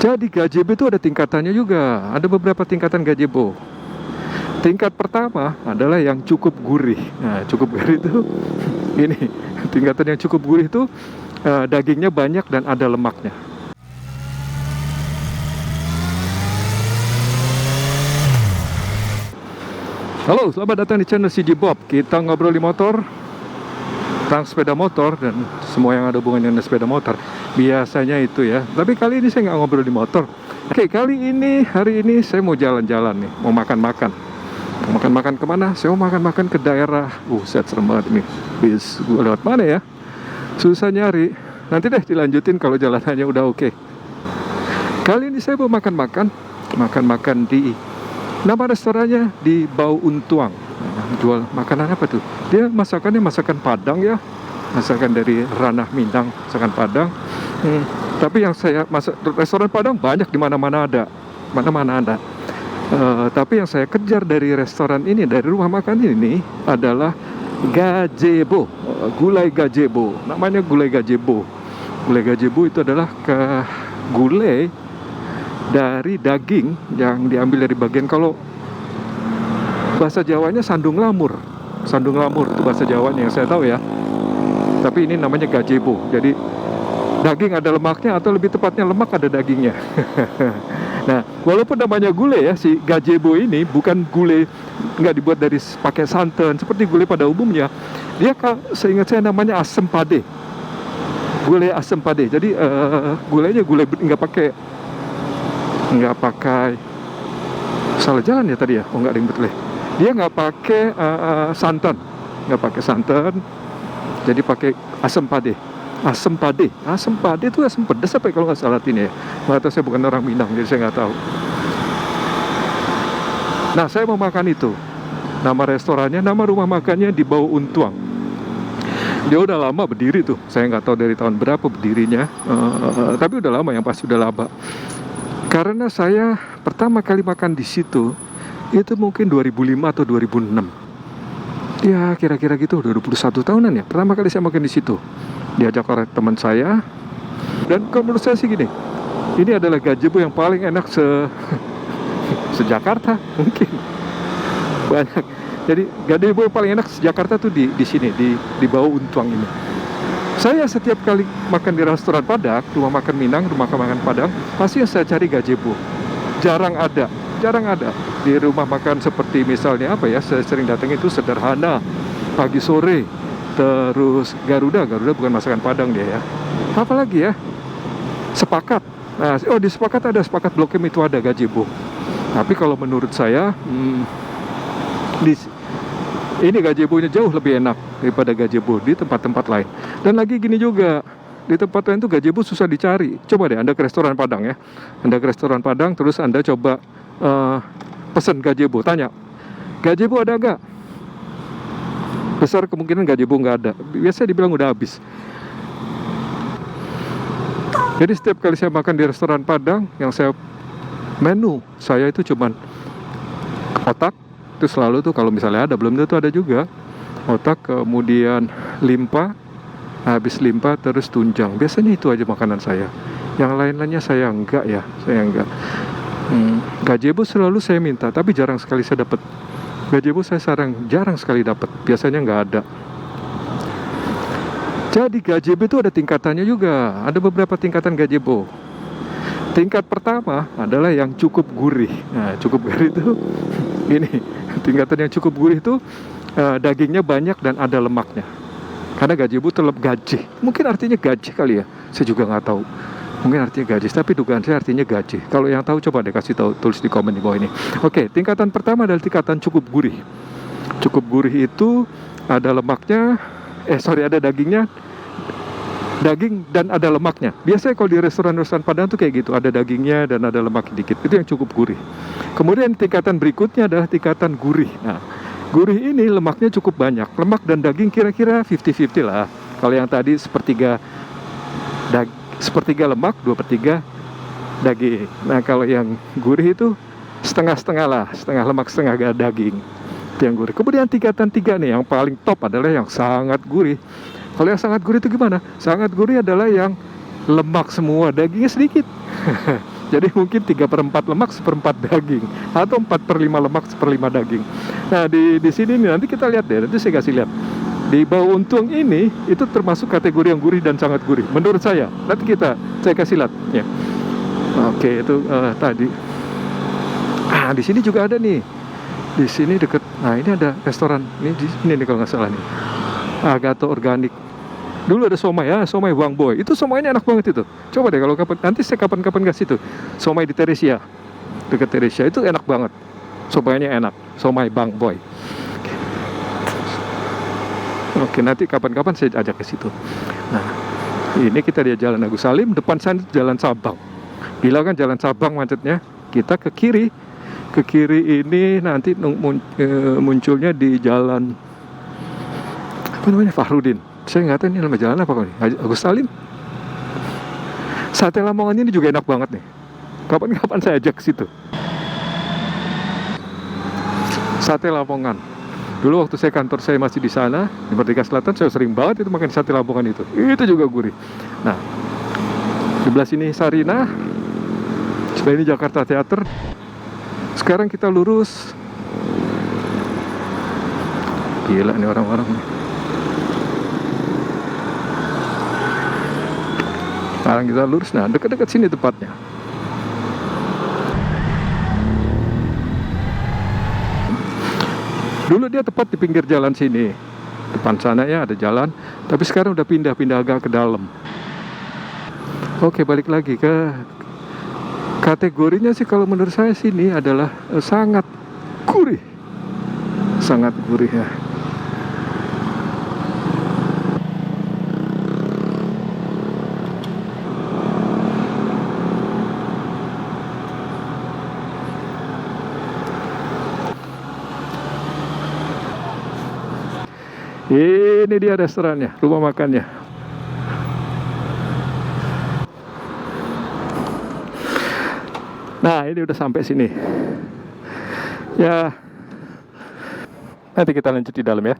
Jadi gazebo itu ada tingkatannya juga. Ada beberapa tingkatan gazebo. Tingkat pertama adalah yang cukup gurih. Nah, cukup gurih itu ini. Tingkatan yang cukup gurih itu dagingnya banyak dan ada lemaknya. Halo, selamat datang di channel CG Bob. Kita ngobrol di motor, tentang sepeda motor dan semua yang ada hubungannya dengan sepeda motor. Biasanya itu ya. Tapi kali ini saya nggak ngobrol di motor. Oke, hari ini saya mau jalan-jalan nih, mau makan-makan. Mau makan-makan kemana? Saya mau makan-makan ke daerah. Set serem banget nih. Bis, gue lewat mana ya? Susah nyari. Nanti deh dilanjutin kalau jalanannya udah oke. Kali ini saya mau makan-makan di nama restorannya di Bau Untuang. Nah, jual makanan apa tuh? Dia masakannya masakan Padang ya, masakan dari ranah Minang, masakan Padang. Tapi yang saya masak restoran Padang banyak di mana-mana ada. Tapi yang saya kejar dari restoran ini, dari rumah makan ini adalah gazebo, gulai gazebo. Namanya gulai gazebo. Gulai gazebo itu adalah gulai dari daging yang diambil dari bagian, kalau bahasa Jawanya sandung lamur itu bahasa Jawanya yang saya tahu ya. Tapi ini namanya gazebo. Jadi daging ada lemaknya, atau lebih tepatnya lemak ada dagingnya. Nah, walaupun namanya gulai ya, si gazebo ini bukan gulai, nggak dibuat dari pakai santan seperti gulai pada umumnya. Dia, seingat saya, namanya asem pade. Gulai asem pade. Jadi gulainya gulai nggak pakai salah jalan ya tadi ya. Oh, nggak ada yang betul ya. Dia nggak pakai santan, jadi pakai asam pade itu asam pedas apa ya, kalau nggak salah ini ya. Atau saya bukan orang Minang, jadi saya nggak tahu. Nah, saya mau makan itu. Nama restorannya, nama rumah makannya di Bau Untuang. Dia udah lama berdiri tuh, saya nggak tahu dari tahun berapa berdirinya, tapi udah lama, yang pasti udah lama. Karena saya pertama kali makan di situ itu mungkin 2005 atau 2006. Ya, kira-kira gitu, 21 tahunan ya. Pertama kali saya makan di situ. Diajak oleh teman saya. Dan kalau menurut saya sih gini, ini adalah gazebo yang paling enak se-Jakarta mungkin. Banyak. Jadi gazebo yang paling enak se-Jakarta tuh di sini, di Bau Untuang ini. Saya setiap kali makan di restoran Padang, rumah makan Minang, rumah makan Padang, pasti yang saya cari gazebo. Jarang ada di rumah makan seperti misalnya apa ya, saya sering datang itu Sederhana, Pagi Sore, terus Garuda bukan masakan Padang dia ya. Apalagi ya, Sepakat. Nah, di Sepakat ada, Sepakat Blok M itu ada gazebo. Tapi kalau menurut saya, ini gazebonya jauh lebih enak daripada gazebo di tempat-tempat lain. Dan lagi gini juga, di tempat lain tuh gazebo susah dicari. Coba deh Anda ke restoran Padang ya. Anda ke restoran Padang, terus Anda coba pesen gazebo. Tanya, gazebo ada nggak? Besar kemungkinan gazebo nggak ada. Biasanya dibilang udah habis. Jadi setiap kali saya makan di restoran Padang, menu saya itu cuman otak. Itu selalu tuh, kalau misalnya ada, belum tentu ada juga. Otak, kemudian limpa, habis limpa terus tunjang. Biasanya itu aja makanan saya. Yang lain-lainnya saya enggak. Gazebo selalu saya minta, tapi jarang sekali saya dapat. Gazebo saya jarang sekali dapat. Biasanya nggak ada. Jadi gazebo itu ada tingkatannya juga. Ada beberapa tingkatan gazebo. Tingkat pertama adalah yang cukup gurih. Nah, cukup gurih itu ini. Tingkatan yang cukup gurih itu dagingnya banyak dan ada lemaknya. Karena gazebo gajih. Mungkin artinya gajih kali ya. Saya juga nggak tahu. Mungkin artinya gajih, tapi dugaan saya artinya gajih. Kalau yang tahu coba deh kasih tahu, tulis di komen di bawah ini. Oke, tingkatan pertama adalah tingkatan cukup gurih. Cukup gurih itu ada lemaknya, ada dagingnya, daging dan ada lemaknya. Biasanya kalau di restoran-restoran Padang tuh kayak gitu, ada dagingnya dan ada lemak dikit. Itu yang cukup gurih. Kemudian tingkatan berikutnya adalah tingkatan gurih. Nah, gurih ini lemaknya cukup banyak. Lemak dan daging kira-kira 50-50 lah. Kalau yang tadi sepertiga lemak, 2/3 daging. Nah, kalau yang gurih itu setengah-setengah lah, setengah lemak, setengah daging. Itu yang gurih. Kemudian tingkatan 3 nih, yang paling top adalah yang sangat gurih. Kalau yang sangat gurih itu gimana? Sangat gurih adalah yang lemak semua, dagingnya sedikit. Jadi mungkin 3/4 lemak, 1/4 daging, atau 4/5 lemak, 1/5 daging. Nah di sini nih nanti kita lihat deh, nanti saya kasih lihat. Di Bau Untung ini itu termasuk kategori yang gurih dan sangat gurih menurut saya. Nanti saya kasih lihat ya. Oke, itu tadi. Di sini juga ada nih. Di sini deket. Nah, ini ada restoran. Ini di sini nih kalau nggak salah nih. Agato Organik. Dulu ada somai ya, somai Bang Boy. Itu somainya enak banget itu. Coba deh kalau nanti saya kapan-kapan kasih tuh. Somai di Teresia. Dekat Teresia itu enak banget. Somainya enak. Somai Bang Boy. Oke, nanti kapan-kapan saya ajak ke situ. Nah, ini kita di Jalan Agus Salim, depan sana Jalan Sabang. Gila kan Jalan Sabang macetnya. Kita ke kiri. Ke kiri ini nanti munculnya di Jalan apa namanya, Fahrudin. Saya nggak tahu ini nama jalan apa nih. Agus Salim. Sate Lamongan ini juga enak banget nih. Kapan-kapan saya ajak ke situ. Sate Lamongan. Dulu waktu kantor saya masih di sana, di Merdeka Selatan, saya sering banget itu makan sate Lamongan itu. Itu juga gurih. Nah, di belah sini Sarina. Sebelah ini Jakarta Theater. Sekarang kita lurus. Gila nih orang-orang nih. Sekarang kita lurus. Nah, dekat-dekat sini tepatnya. Dulu dia tepat di pinggir jalan sini. Depan sana ya ada jalan. Tapi sekarang udah pindah agak ke dalam. Oke, balik lagi ke kategorinya sih kalau menurut saya sini adalah sangat gurih. Sangat gurih ya. Ini dia restorannya, rumah makannya. Nah, ini udah sampai sini. Ya, nanti kita lanjut di dalam ya.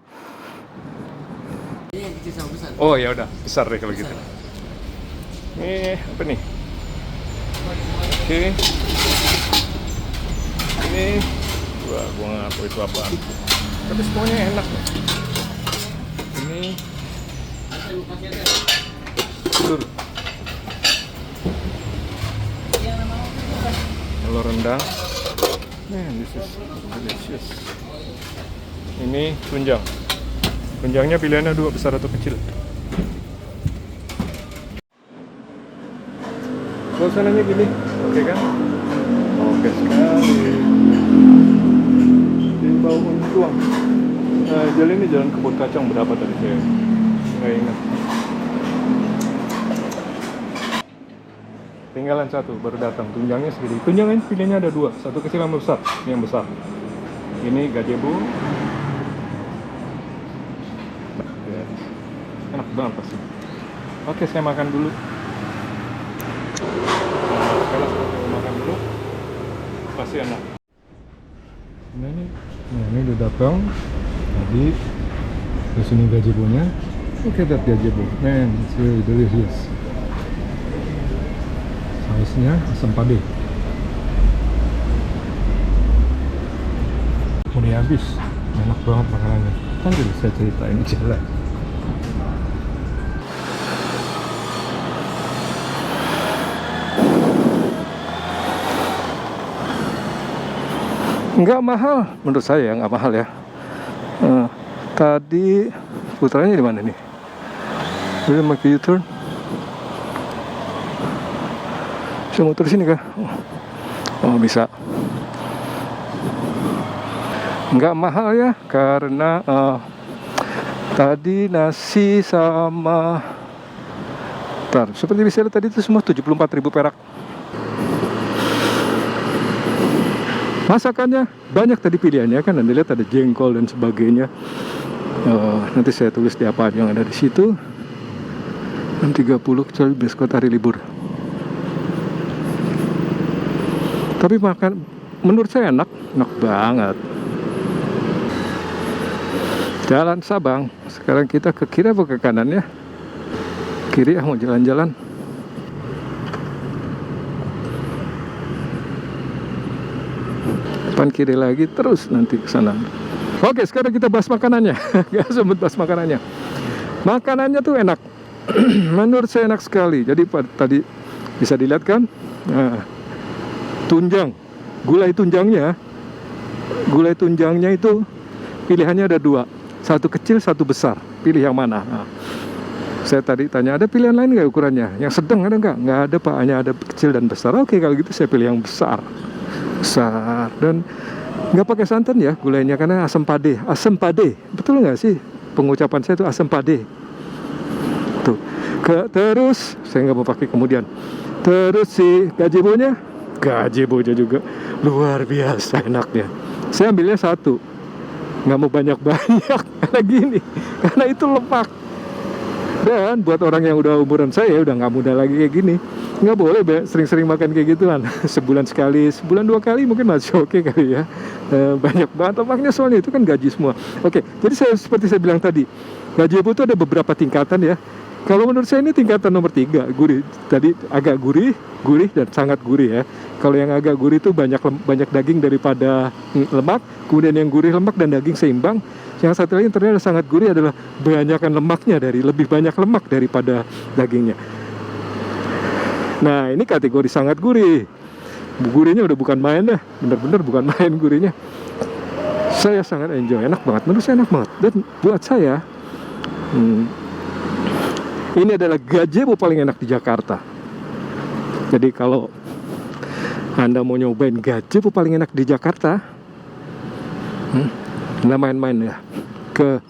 Ini yang kecil sama besar. Oh ya udah, besar deh kalau gitu. Ini apa nih? Oke. Ini, wah, gua nggak tahu itu apaan. Tapi semuanya enak. Ini telur rendang. Man, this is delicious. Ini tunjang. Tunjangnya pilihannya 2, besar atau kecil. Suasananya gini, oke kan? Oke sekali. Di Bau Untung. Nah, jalan ini jalan Kebun Kacang berapa tadi saya nggak ingat. Tinggalan satu baru datang. Tunjangnya segini. Tunjangnya pilihannya ada 2, satu kecil sama besar. Ini yang besar. Ini gazebo. Enak banget pasti. Oke, saya makan dulu. Sekarang saya makan dulu. Pasti enak. Nah ini udah datang. Tadi terus ini gazebo-nya. Look at that gazebo, man, it's really delicious. Sausnya asam pade. Udah habis, enak banget makanannya. Kan jadi saya ceritain jalan. Nggak mahal, menurut saya nggak mahal ya. Tadi putaranya di mana nih? Bisa make U-turn. Bisa muter sini kah? Oh bisa. Nggak mahal ya, karena tadi nasi sama seperti bisa lihat tadi itu semua 74.000 perak. Masakannya banyak tadi pilihannya kan, Anda lihat ada jengkol dan sebagainya. Nanti saya tulis di apa yang ada di situ. 30 kecuali biskut hari libur. Tapi makan menurut saya enak banget. Jalan Sabang. Sekarang kita ke kiri atau ke kanan ya? Kiri, mau jalan-jalan. depan kiri lagi, terus nanti ke sana. Oke, sekarang kita bahas makanannya. Gak sempat bahas makanannya. Makanannya tuh enak. Menurut saya enak sekali. Jadi tadi bisa dilihat kan, nah, tunjang, gulai tunjangnya itu pilihannya ada dua, satu kecil, satu besar. Pilih yang mana? Nah, saya tadi tanya, ada pilihan lain nggak ukurannya? Yang sedang ada nggak? Nggak ada Pak, hanya ada kecil dan besar. Oke, kalau gitu saya pilih yang besar. Dan nggak pakai santan ya gulainya, karena asam pade. Betul nggak sih pengucapan saya itu asam pade? Tuh. Terus saya nggak mau pakai kemudian. Terus si gazebo-nya juga luar biasa enaknya. Saya ambilnya satu, nggak mau banyak-banyak karena gini, karena itu lemak. Dan buat orang yang udah umuran saya, udah nggak muda lagi kayak gini, nggak boleh sering-sering makan kayak gituan. Sebulan sekali, sebulan 2 kali mungkin masih oke kali ya. Banyak banget lemaknya soalnya, itu kan gaji semua. Oke, jadi seperti saya bilang tadi, gazebo itu ada beberapa tingkatan ya. Kalau menurut saya ini tingkatan nomor 3, gurih. Tadi agak gurih dan sangat gurih ya. Kalau yang agak gurih itu banyak daging daripada lemak. Kemudian yang gurih lemak dan daging seimbang. Yang satu lagi yang ternyata sangat gurih adalah banyakkan lemaknya, lebih banyak lemak daripada dagingnya. Nah, ini kategori sangat gurih. Gurihnya udah bukan main dah, bener-bener bukan main gurihnya. Saya sangat enjoy, enak banget. Menurut saya enak banget. Dan buat saya, ini adalah gazebo paling enak di Jakarta. Jadi kalau Anda mau nyobain gazebo paling enak di Jakarta, nggak main-main ya, ke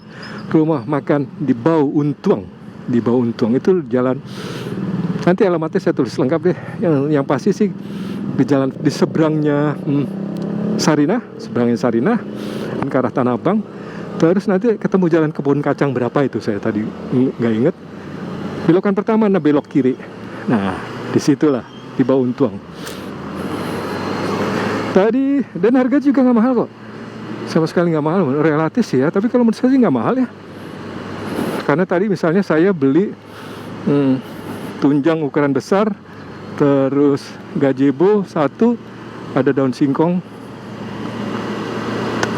rumah makan di Bau Untuang. Di Bau Untuang itu jalan, nanti alamatnya saya tulis lengkap deh. Yang pasti sih di jalan di seberangnya Sarinah ke arah Tanah Abang. Terus nanti ketemu jalan Kebun Kacang berapa itu, saya tadi nggak inget. Belokan pertama, belok kiri. Nah, disitulah di Bau Untuang. Tadi, dan harga juga nggak mahal kok. Sama sekali nggak mahal, relatif sih ya. Tapi kalau menurut saya sih nggak mahal ya. Karena tadi misalnya saya beli tunjang ukuran besar, terus gazebo satu, ada daun singkong,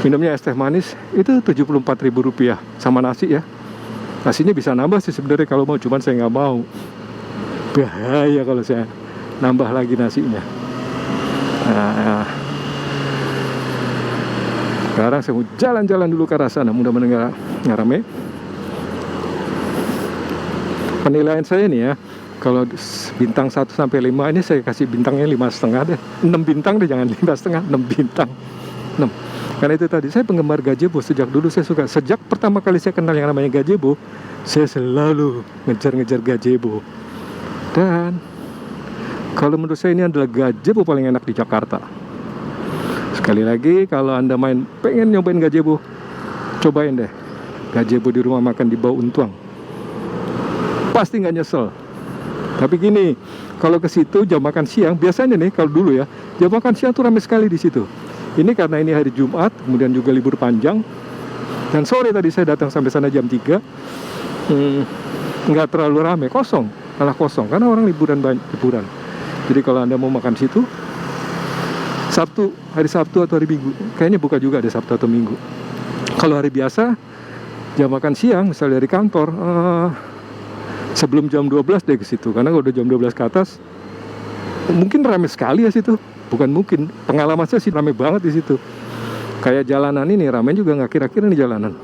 minumnya es teh manis, itu Rp74.000 sama nasi ya. Nasinya bisa nambah sih sebenarnya kalau mau, cuman saya nggak mau. Bahaya kalau saya nambah lagi nasinya. Nah, sekarang saya mau jalan-jalan dulu ke arah sana, mudah-mudahan nggak rame. Penilaian saya nih ya, kalau bintang 1 sampai 5 ini saya kasih bintangnya 5,5 deh. 6 bintang deh, jangan 5,5, 6 bintang. 6. Karena itu tadi, saya penggemar gazebo. Sejak dulu saya suka. Sejak pertama kali saya kenal yang namanya gazebo, saya selalu ngejar-ngejar gazebo. Dan kalau menurut saya ini adalah gazebo paling enak di Jakarta. Sekali lagi, kalau Anda pengen nyobain gazebo, cobain deh gazebo di rumah makan di Bau Untuang. Pasti nggak nyesel. Tapi gini, kalau ke situ jam makan siang, biasanya nih kalau dulu ya, jam makan siang tuh ramai sekali di situ. Ini karena ini hari Jumat, kemudian juga libur panjang. Dan sore tadi saya datang sampai sana jam 3, nggak terlalu ramai, kosong, malah kosong, karena orang liburan. Jadi kalau Anda mau makan situ, hari Sabtu atau hari Minggu, kayaknya buka juga ada Sabtu atau Minggu. Kalau hari biasa, jam makan siang, misalnya dari kantor, sebelum jam 12 deh ke situ, karena kalau udah jam 12 ke atas, mungkin ramai sekali ya situ. Bukan mungkin, pengalaman saya sih ramai banget di situ. Kayak jalanan ini ramai juga nggak kira-kira nih jalanan.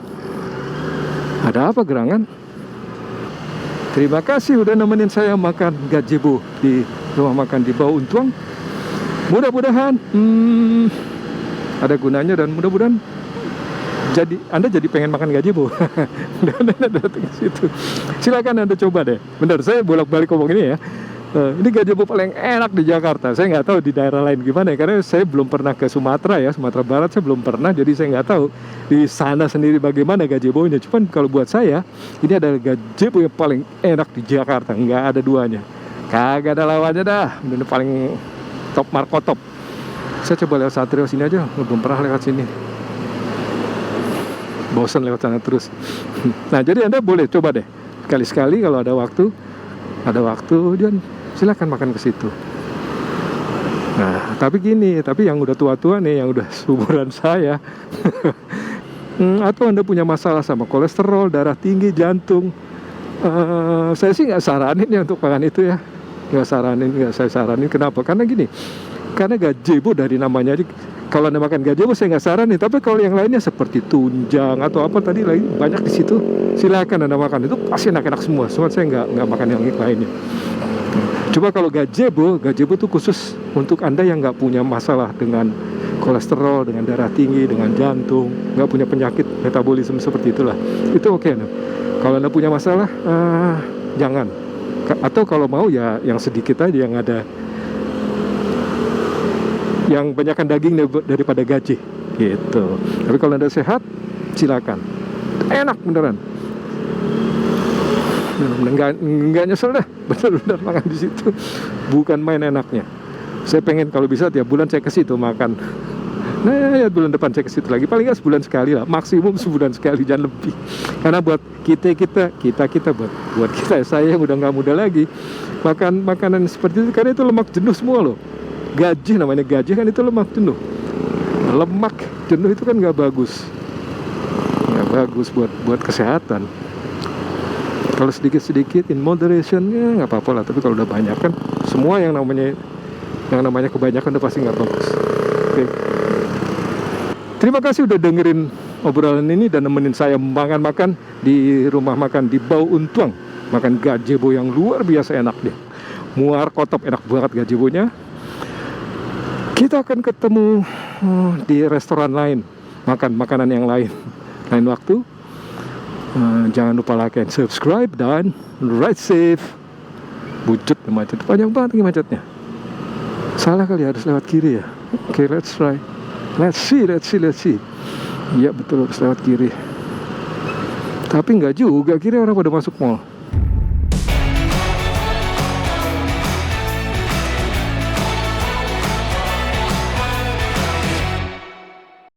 Ada apa gerangan? Terima kasih udah nemenin saya makan gazebo di rumah makan di Bau Untuang. Mudah-mudahan ada gunanya dan mudah-mudahan Anda jadi pengen makan gazebo. Dan Anda datang ke situ. Silakan Anda coba deh. Benar, saya bolak-balik ngomong ini ya. Ini gazebo paling enak di Jakarta. Saya nggak tahu di daerah lain gimana ya, karena saya belum pernah ke Sumatera ya, Sumatera Barat saya belum pernah, jadi saya nggak tahu di sana sendiri bagaimana gazebo-nya. Cuman kalau buat saya, ini adalah gazebo yang paling enak di Jakarta, nggak ada duanya, kagak ada lawannya dah. Ini paling top markotop. Saya coba lewat Satrio sini aja, belum pernah lewat sini. Bosan lewat sana terus. Nah, jadi Anda boleh coba deh sekali-sekali kalau ada waktu dan silakan makan ke situ. Nah, tapi gini, tapi yang udah tua-tua nih, yang udah seumuran saya, atau Anda punya masalah sama kolesterol, darah tinggi, jantung, saya sih nggak saranin ya untuk makan itu ya. Nggak saya saranin. Kenapa? Karena gini, karena gazebo dari namanya aja. Kalau Anda makan gazebo saya nggak saranin. Tapi kalau yang lainnya seperti tunjang atau apa tadi lain banyak di situ, silakan Anda makan. Itu pasti enak-enak semua. Cuma saya nggak makan yang lainnya. Coba kalau gazebo itu khusus untuk Anda yang nggak punya masalah dengan kolesterol, dengan darah tinggi, dengan jantung, nggak punya penyakit metabolisme seperti itulah. Itu oke. Kalau Anda punya masalah, jangan. Atau kalau mau ya yang sedikit aja, yang ada, yang banyakkan daging daripada gaji gitu. Tapi kalau Anda sehat, silakan. Enak beneran. Nggak nyesel deh, benar-benar makan di situ. Bukan main enaknya. Saya pengen kalau bisa tiap bulan saya ke situ makan. Nah ya bulan depan saya ke situ lagi. Paling nggak sebulan sekali lah, maksimum sebulan sekali, jangan lebih. Karena buat kita buat kita, saya yang udah nggak muda lagi, makan makanan seperti itu karena itu lemak jenuh semua loh. Gaji namanya gaji kan itu lemak jenuh. Lemak jenuh itu kan nggak bagus buat kesehatan. Kalau sedikit in moderation ya nggak apa-apa lah. Tapi kalau udah banyak kan semua yang namanya kebanyakan udah pasti nggak bagus. Oke. Terima kasih udah dengerin obrolan ini dan nemenin saya makan di rumah makan di Bau Untuang. Makan gazebo yang luar biasa enak deh. Muar kotop, enak banget gazebonya. Kita akan ketemu di restoran lain, makan makanan yang lain waktu. Jangan lupa like and subscribe dan ride safe. Bucut macet, panjang banget ini macetnya. Salah kali, harus lewat kiri ya. Oke, let's try. Let's see. Iya betul, harus lewat kiri. Tapi nggak juga, kiri orang pada masuk mall.